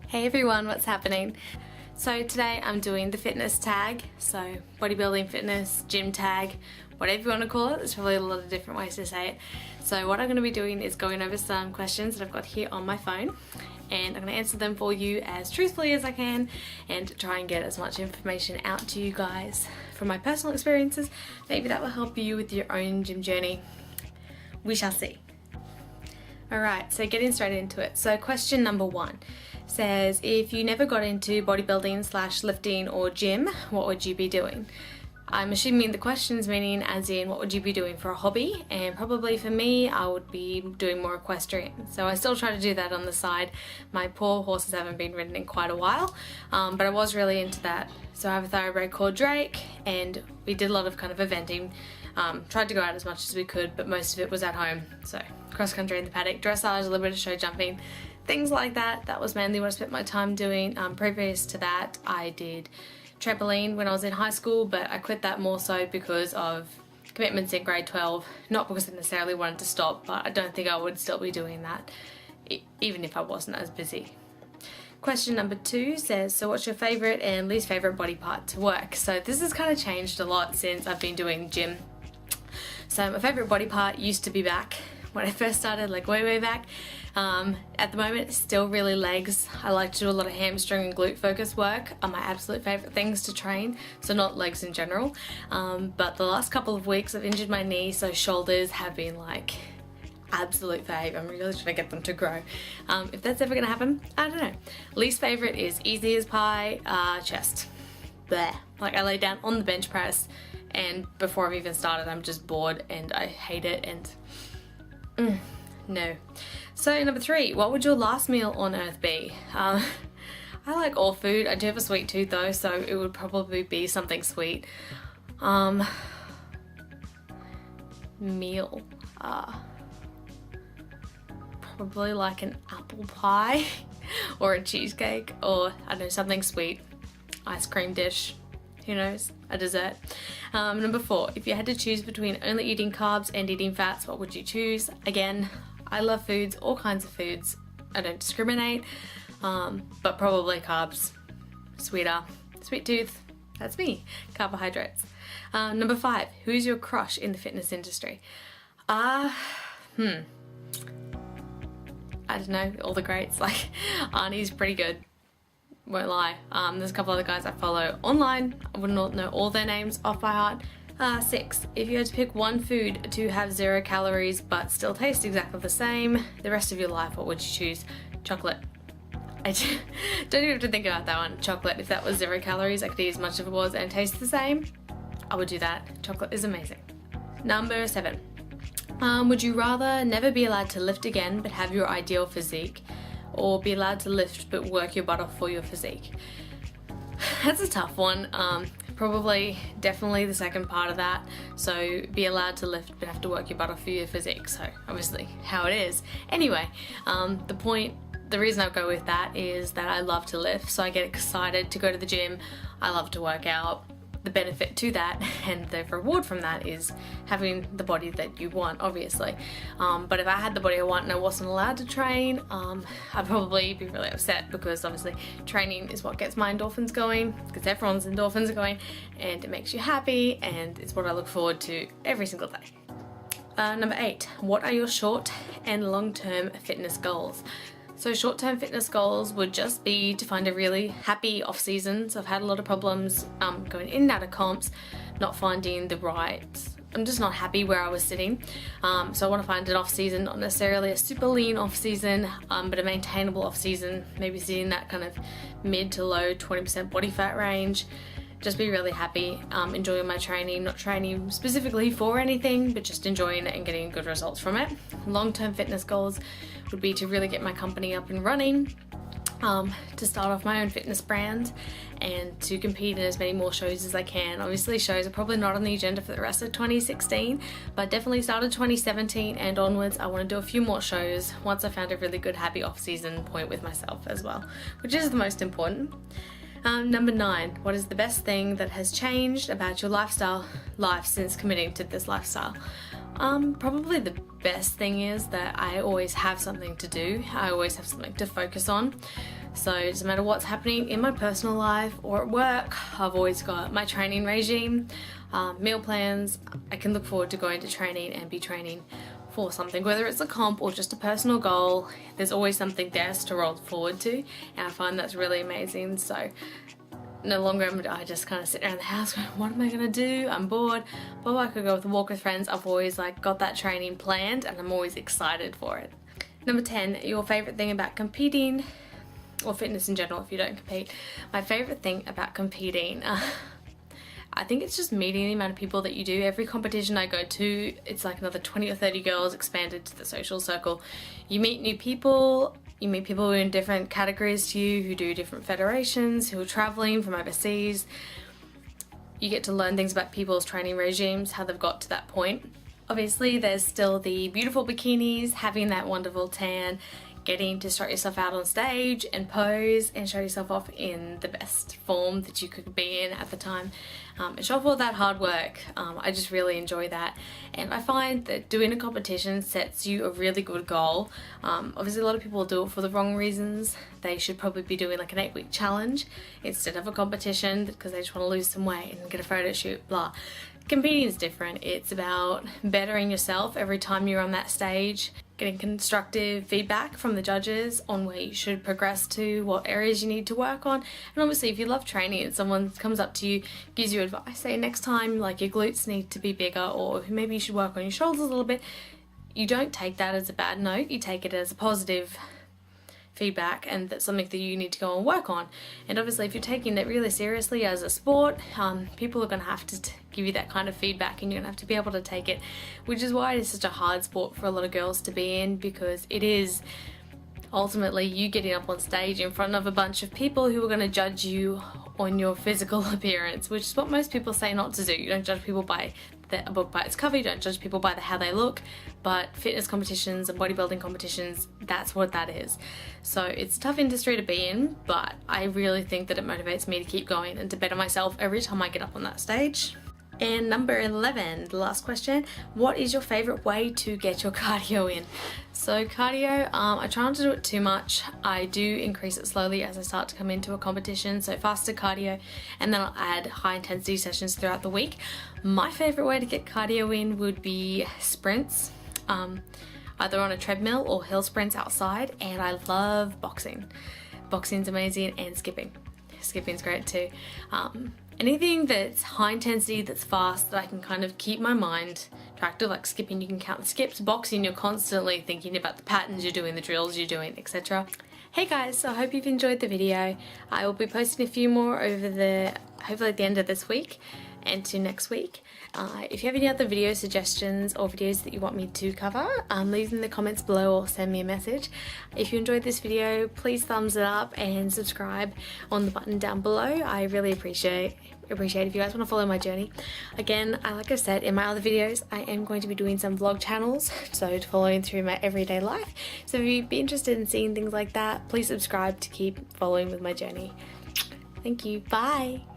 Hey everyone, what's happening? So today I'm doing the fitness tag, so bodybuilding, fitness, gym tag, whatever you want to call it. There's probably a lot of different ways to say it. So what I'm going to be doing is going over some questions that I've got here on my phone, and I'm going to answer them for you as truthfully as I can and try and get as much information out to you guys from my personal experiences. Maybe that will help you with your own gym journey. We shall see. Alright, so getting straight into it. So question number 1 says, if you never got into bodybuilding / lifting or gym, what would you be doing? I'm assuming the question is meaning as in what would you be doing for a hobby, and probably for me I would be doing more equestrian. So I still try to do that on the side. My poor horses haven't been ridden in quite a while, but I was really into that. So I have a thoroughbred called Drake, and we did a lot of kind of eventing. Tried to go out as much as we could, but most of it was at home. So cross country in the paddock, dressage, a little bit of show jumping, things like that. That was mainly what I spent my time doing. Previous to that I did trampoline when I was in high school, but I quit that more so because of commitments in grade 12, not because I necessarily wanted to stop, but I don't think I would still be doing that even if I wasn't as busy. Question number 2 says, so what's your favourite and least favourite body part to work? So this has kind of changed a lot since I've been doing gym. So my favourite body part used to be back when I first started, like way back. At the moment it's still really legs. I like to do a lot of hamstring and glute focus work, are my absolute favourite things to train, so not legs in general. But the last couple of weeks I've injured my knee, so shoulders have been like absolute fave. I'm really trying to get them to grow. If that's ever gonna happen, I don't know. Least favourite is easy as pie, chest. Bleh. Like I lay down on the bench press and before I've even started I'm just bored and I hate it, and no. So number 3, what would your last meal on earth be? I like all food. I do have a sweet tooth though, so it would probably be something sweet. Meal. Probably like an apple pie or a cheesecake, or I don't know, something sweet. Ice cream dish. Who knows? A dessert. Number 4, if you had to choose between only eating carbs and eating fats, what would you choose? Again, I love foods, all kinds of foods. I don't discriminate, but probably carbs. Sweeter. Sweet tooth. That's me. Carbohydrates. Number 5, who's your crush in the fitness industry? I don't know, all the greats. Like Arnie's pretty good. Won't lie. There's a couple other guys I follow online. I would not know all their names off by heart. 6, if you had to pick one food to have 0 calories but still taste exactly the same the rest of your life, what would you choose? Chocolate. I don't even have to think about that one. Chocolate. If that was 0 calories, I could eat as much as it was and taste the same, I would do that. Chocolate is amazing. Number 7, would you rather never be allowed to lift again but have your ideal physique, or be allowed to lift but work your butt off for your physique? That's a tough one. Probably definitely the second part of that. So be allowed to lift but have to work your butt off for your physique. So obviously how it is. Anyway, the reason I go with that is that I love to lift, so I get excited to go to the gym. I love to work out. The benefit to that and the reward from that is having the body that you want, obviously. But if I had the body I want and I wasn't allowed to train, I'd probably be really upset, because obviously training is what gets my endorphins going, because everyone's endorphins are going, and it makes you happy, and it's what I look forward to every single day. Number 8, what are your short and long-term fitness goals? So short-term fitness goals would just be to find a really happy off-season. So I've had a lot of problems going in and out of comps, not finding the right, I'm just not happy where I was sitting. So I want to find an off-season, not necessarily a super lean off-season, but a maintainable off-season, maybe sitting in that kind of mid to low 20% body fat range. Just be really happy, enjoying my training, not training specifically for anything, but just enjoying it and getting good results from it. Long-term fitness goals would be to really get my company up and running, to start off my own fitness brand, and to compete in as many more shows as I can. Obviously shows are probably not on the agenda for the rest of 2016, but definitely started 2017 and onwards. I want to do a few more shows once I found a really good happy off-season point with myself as well, which is the most important. Number 9, what is the best thing that has changed about your life since committing to this lifestyle? Probably the best thing is that I always have something to do. I always have something to focus on. So it doesn't matter what's happening in my personal life or at work, I've always got my training regime, meal plans. I can look forward to going to training and be training for something, whether it's a comp or just a personal goal. There's always something there to roll forward to, and I find that's really amazing. So no longer am I just kind of sit around the house going, what am I gonna do? I'm bored. But I could go with a walk with friends. I've always got that training planned, and I'm always excited for it. Number 10, your favorite thing about competing, or fitness in general if you don't compete. My favorite thing about competing, I think it's just meeting the amount of people that you do. Every competition I go to, it's like another 20 or 30 girls expanded to the social circle. You meet new people, you meet people who are in different categories to you, who do different federations, who are traveling from overseas. You get to learn things about people's training regimes, how they've got to that point. Obviously, there's still the beautiful bikinis, having that wonderful tan, getting to strut yourself out on stage and pose and show yourself off in the best form that you could be in at the time, and show off all that hard work. I just really enjoy that, and I find that doing a competition sets you a really good goal. Obviously a lot of people do it for the wrong reasons. They should probably be doing like an 8-week challenge instead of a competition because they just want to lose some weight and get a photo shoot, blah. Competing is different. It's about bettering yourself every time you're on that stage, getting constructive feedback from the judges on where you should progress to, what areas you need to work on. And obviously if you love training and someone comes up to you, gives you advice, say next time like your glutes need to be bigger, or maybe you should work on your shoulders a little bit, you don't take that as a bad note, you take it as a positive feedback, and that's something that you need to go and work on. And obviously if you're taking it really seriously as a sport, people are going to have to give you that kind of feedback, and you're going to have to be able to take it, which is why it is such a hard sport for a lot of girls to be in, because it is ultimately you getting up on stage in front of a bunch of people who are going to judge you on your physical appearance, which is what most people say not to do. You don't judge people by a book by its cover, you don't judge people by how they look, but fitness competitions and bodybuilding competitions, that's what that is. So it's a tough industry to be in, but I really think that it motivates me to keep going and to better myself every time I get up on that stage. And number 11, the last question, what is your favorite way to get your cardio in? So cardio, I try not to do it too much. I do increase it slowly as I start to come into a competition, so faster cardio, and then I'll add high intensity sessions throughout the week. My favorite way to get cardio in would be sprints, either on a treadmill or hill sprints outside, and I love boxing. Boxing's amazing, and skipping. Skipping's great too. Anything that's high intensity, that's fast, that I can kind of keep my mind active, like skipping, you can count the skips. Boxing, you're constantly thinking about the patterns you're doing, the drills you're doing, etc. Hey guys, so I hope you've enjoyed the video. I will be posting a few more over hopefully at the end of this week and to next week. If you have any other video suggestions or videos that you want me to cover, leave them in the comments below or send me a message. If you enjoyed this video, please thumbs it up and subscribe on the button down below. I really appreciate if you guys want to follow my journey. Again, like I said in my other videos, I am going to be doing some vlog channels, so following through my everyday life. So if you'd be interested in seeing things like that, please subscribe to keep following with my journey. Thank you. Bye.